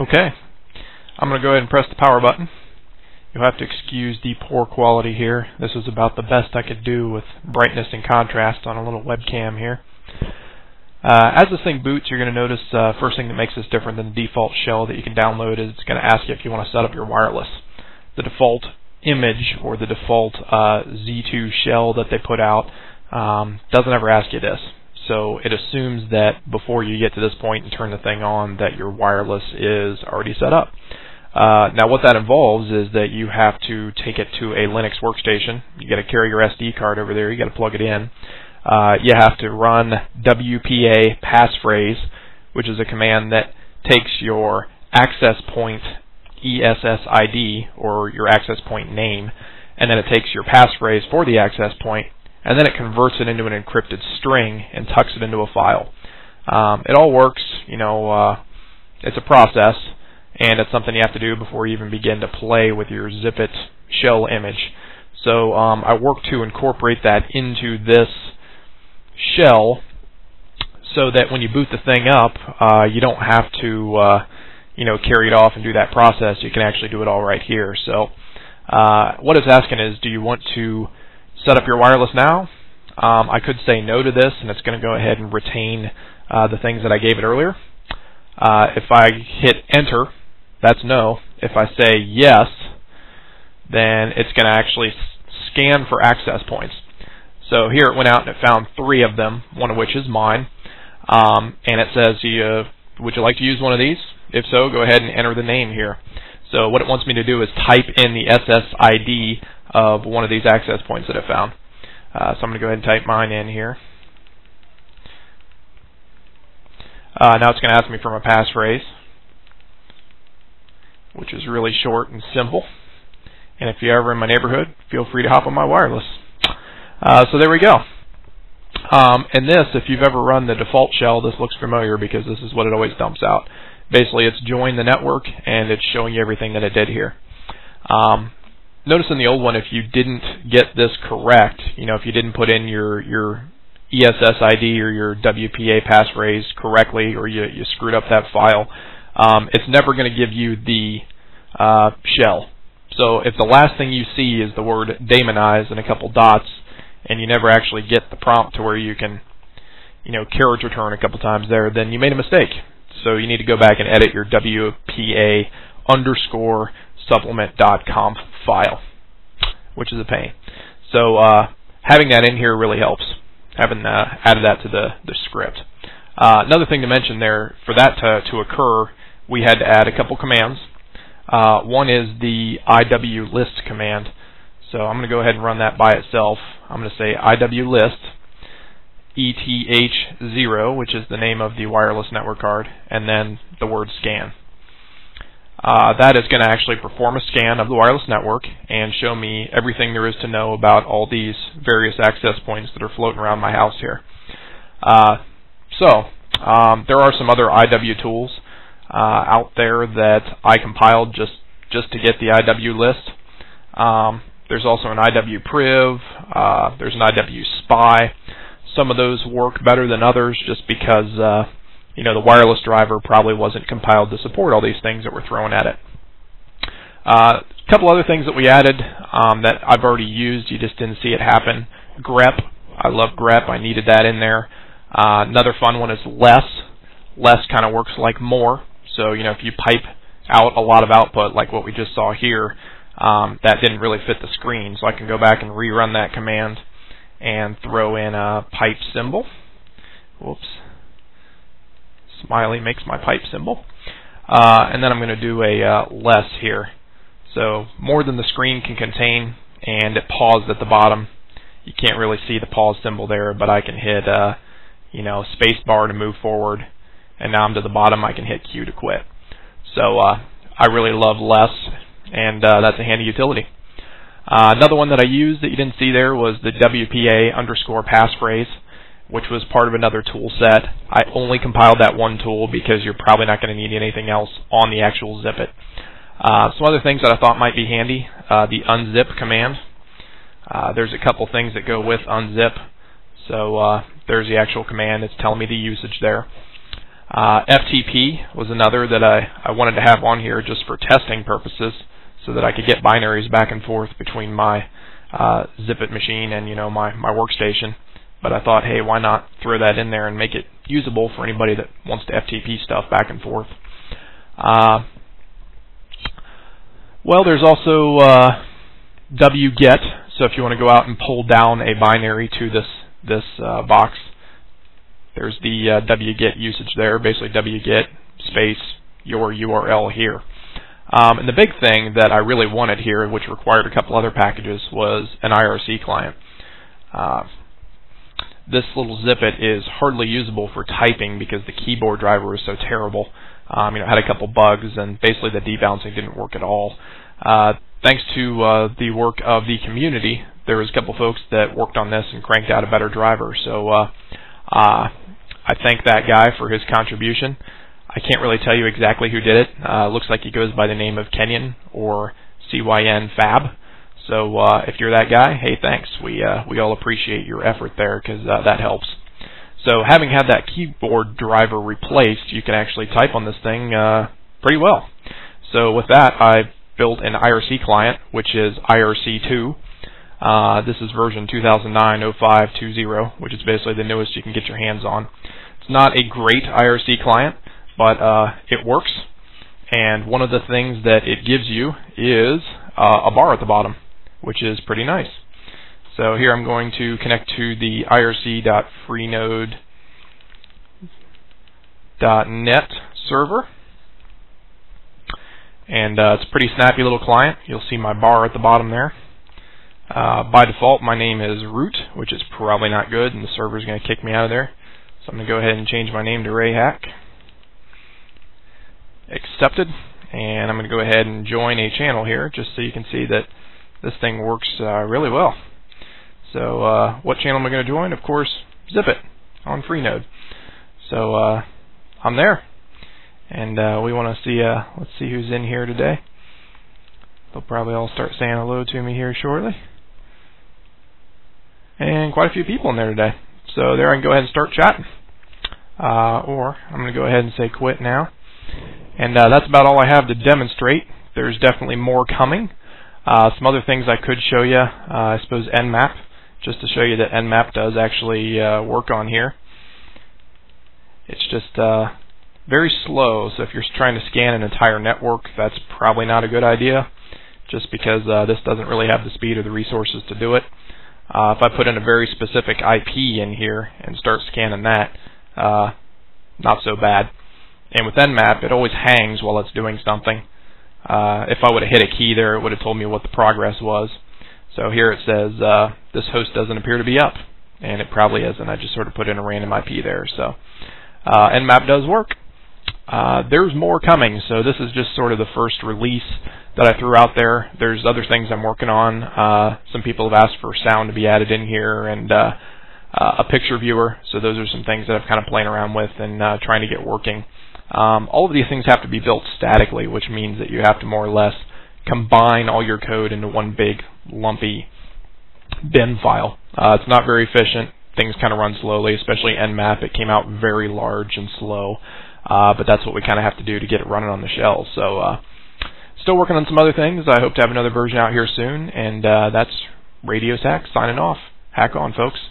Okay, I'm going to go ahead and press the power button. You'll have to excuse the poor quality here. This is about the best I could do with brightness and contrast on a little webcam here. As this thing boots, you're going to notice first thing that makes this different than the default shell that you can download is it's going to ask you if you want to set up your wireless. The default image or the default Z2 shell that they put out doesn't ever ask you this. So it assumes that before you get to this point and turn the thing on that your wireless is already set up. Now what that involves is that you have to take it to a Linux workstation. You got to carry your SD card over there. You got to plug it in. You have to run WPA passphrase, which is a command that takes your access point ESSID or your access point name, and then it takes your passphrase for the access point, and then it converts it into an encrypted string and tucks it into a file. It all works, it's a process, and it's something you have to do before you even begin to play with your zip-it shell image. So I work to incorporate that into this shell so that when you boot the thing up, you don't have to carry it off and do that process. You can actually do it all right here. So what it's asking is, do you want to set up your wireless now? I could say no to this, and it's going to go ahead and retain the things that I gave it earlier. If I hit enter, that's no. If I say yes, then it's going to actually scan for access points. So here it went out and it found 3 of them, one of which is mine. And it says, would you like to use one of these? If so, go ahead and enter the name here. So what it wants me to do is type in the SSID of one of these access points that I found. So I'm going to go ahead and type mine in here. Now it's going to ask me for my passphrase, which is really short and simple. And if you're ever in my neighborhood, feel free to hop on my wireless. So there we go. And this, if you've ever run the default shell, this looks familiar because this is what it always dumps out. Basically, it's joined the network, and it's showing you everything that it did here. Notice in the old one, if you didn't get this correct, if you didn't put in your ESSID or your WPA passphrase correctly, or you screwed up that file, it's never going to give you the shell. So if the last thing you see is the word daemonize and a couple dots, and you never actually get the prompt to where you can, carriage return a couple times there, then you made a mistake. So you need to go back and edit your WPA _ supplement.conf file, which is a pain. So having that in here really helps, having added that to the script. Another thing to mention there, for that to occur, we had to add a couple commands. One is the iwlist command. So I'm going to go ahead and run that by itself. I'm going to say iwlist ETH0, which is the name of the wireless network card, and then the word scan. That is going to actually perform a scan of the wireless network and show me everything there is to know about all these various access points that are floating around my house here. There are some other IW tools out there that I compiled just to get the IW list. There's also an IW priv, there's an IW spy. Some of those work better than others just because the wireless driver probably wasn't compiled to support all these things that were thrown at it. A couple other things that we added that I've already used, you just didn't see it happen. grep, I love grep, I needed that in there. Another fun one is less. Less kind of works like more. So if you pipe out a lot of output like what we just saw here, that didn't really fit the screen. So I can go back and rerun that command and throw in a pipe symbol. Whoops. Smiley makes my pipe symbol. And then I'm going to do a less here. So more than the screen can contain, and it paused at the bottom. You can't really see the pause symbol there, but I can hit space bar to move forward, and now I'm to the bottom. I can hit Q to quit. So I really love less, and that's a handy utility. Another one that I used that you didn't see there was the WPA _ passphrase, which was part of another tool set. I only compiled that one tool because you're probably not going to need anything else on the actual zip-it. Some other things that I thought might be handy, the unzip command. There's a couple things that go with unzip. So there's the actual command. It's telling me the usage there. FTP was another that I wanted to have on here just for testing purposes, so that I could get binaries back and forth between my zip-it machine and my workstation. But I thought, hey, why not throw that in there and make it usable for anybody that wants to FTP stuff back and forth. Well, there's also wget. So if you want to go out and pull down a binary to this box, there's the wget usage there. Basically, wget space your URL here. And the big thing that I really wanted here, which required a couple other packages, was an IRC client. This little zip-it is hardly usable for typing because the keyboard driver is so terrible. It had a couple bugs, and basically the debouncing didn't work at all. Thanks to the work of the community, there was a couple folks that worked on this and cranked out a better driver. So I thank that guy for his contribution. I can't really tell you exactly who did it. Looks like he goes by the name of Kenyon or CYN Fab. So if you're that guy, hey, thanks. We all appreciate your effort there, because that helps. So having had that keyboard driver replaced, you can actually type on this thing pretty well. So with that, I built an IRC client, which is IRC2. This is version 2009-0520, which is basically the newest you can get your hands on. It's not a great IRC client, but it works. And one of the things that it gives you is a bar at the bottom, which is pretty nice. So here I'm going to connect to the irc.freenode.net server. And it's a pretty snappy little client. You'll see my bar at the bottom there. By default, my name is root, which is probably not good, and the server's going to kick me out of there. So I'm going to go ahead and change my name to RayHack. Accepted. And I'm going to go ahead and join a channel here, just so you can see that this thing works really well. So what channel am I going to join? Of course, zip-it on Freenode. So I'm there. And we want to see, let's see who's in here today. They'll probably all start saying hello to me here shortly. And quite a few people in there today. So there I can go ahead and start chatting. Or I'm going to go ahead and say quit now. And that's about all I have to demonstrate. There's definitely more coming. Some other things I could show you, I suppose Nmap, just to show you that Nmap does actually work on here. It's just very slow, so if you're trying to scan an entire network, that's probably not a good idea, just because this doesn't really have the speed or the resources to do it. If I put in a very specific IP in here and start scanning that, not so bad. And with Nmap, it always hangs while it's doing something. If I would have hit a key there, it would have told me what the progress was. So here it says, this host doesn't appear to be up. And it probably isn't. I just sort of put in a random IP there. So Nmap does work. There's more coming. So this is just sort of the first release that I threw out there. There's other things I'm working on. Some people have asked for sound to be added in here, and a picture viewer. So those are some things that I'm kind of playing around with and trying to get working. All of these things have to be built statically, which means that you have to more or less combine all your code into one big lumpy bin file. It's not very efficient. Things kind of run slowly, especially Nmap. It came out very large and slow, but that's what we kind of have to do to get it running on the shell. So still working on some other things. I hope to have another version out here soon, and that's Radio Hack signing off. Hack on, folks.